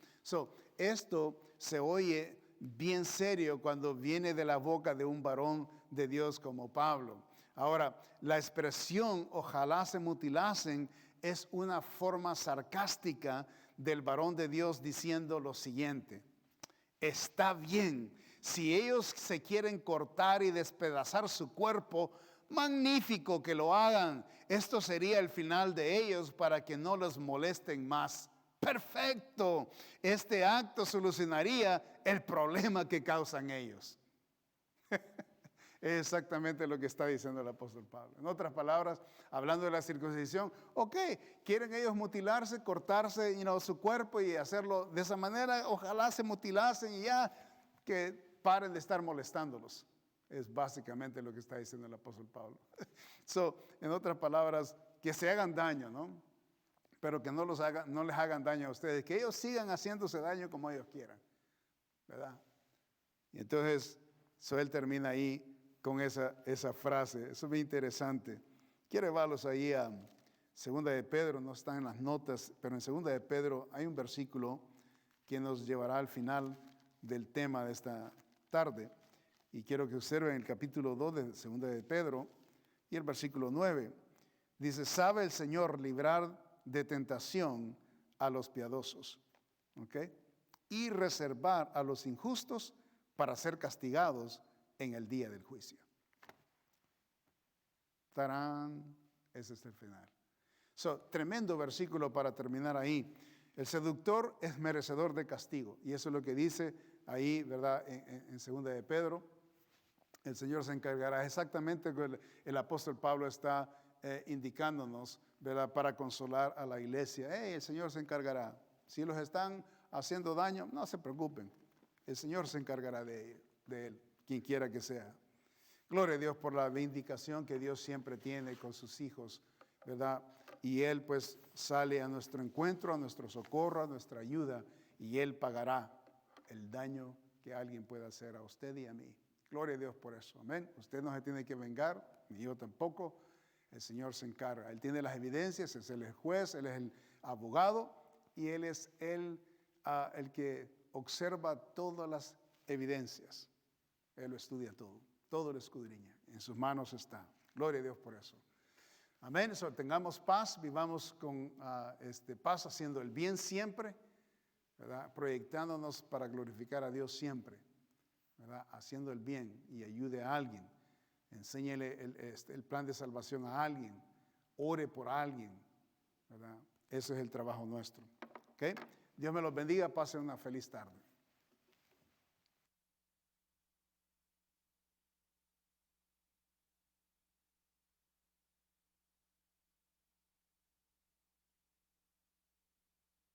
Esto se oye bien serio cuando viene de la boca de un varón de Dios como Pablo. Ahora, la expresión ojalá se mutilasen es una forma sarcástica del varón de Dios diciendo lo siguiente: está bien, si ellos se quieren cortar y despedazar su cuerpo, magnífico que lo hagan. Esto sería el final de ellos para que no los molesten más. Perfecto, este acto solucionaría el problema que causan ellos. Es exactamente lo que está diciendo el apóstol Pablo. En otras palabras, hablando de la circuncisión, ok, quieren ellos mutilarse, cortarse su cuerpo y hacerlo de esa manera, ojalá se mutilasen y ya que paren de estar molestándolos. Es básicamente lo que está diciendo el apóstol Pablo. En otras palabras, que se hagan daño, ¿no? Pero que no les hagan daño a ustedes, que ellos sigan haciéndose daño como ellos quieran, ¿verdad? Y entonces, él termina ahí con esa frase. Eso es muy interesante. Quiero llevarlos ahí a Segunda de Pedro, no están en las notas, pero en Segunda de Pedro hay un versículo que nos llevará al final del tema de esta tarde. Y quiero que observen el capítulo 2 de Segunda de Pedro y el versículo 9. Dice, sabe el Señor librar de tentación a los piadosos, ¿ok?, y reservar a los injustos para ser castigados en el día del juicio. ¡Tarán! Ese es el final. Tremendo versículo para terminar ahí. El seductor es merecedor de castigo. Y eso es lo que dice ahí, ¿verdad?, en Segunda de Pedro. El Señor se encargará. Exactamente lo que el apóstol Pablo está indicándonos, ¿verdad?, para consolar a la iglesia. El Señor se encargará. Si los están haciendo daño, no se preocupen. El Señor se encargará de él, quien quiera que sea. Gloria a Dios por la vindicación que Dios siempre tiene con sus hijos, ¿verdad? Y Él pues sale a nuestro encuentro, a nuestro socorro, a nuestra ayuda, y Él pagará el daño que alguien pueda hacer a usted y a mí. Gloria a Dios por eso, amén. Usted no se tiene que vengar, ni yo tampoco. El Señor se encarga. Él tiene las evidencias, Él es el juez, Él es el abogado, y Él es el que observa todas las evidencias. Él lo estudia todo lo escudriña. En sus manos está. Gloria a Dios por eso. Amén. Tengamos paz, vivamos con paz, haciendo el bien siempre, ¿verdad?, proyectándonos para glorificar a Dios siempre, ¿verdad?, haciendo el bien y ayude a alguien. Enséñele el plan de salvación a alguien. Ore por alguien, ¿verdad? Ese es el trabajo nuestro. ¿Okay? Dios me los bendiga. Pasen una feliz tarde.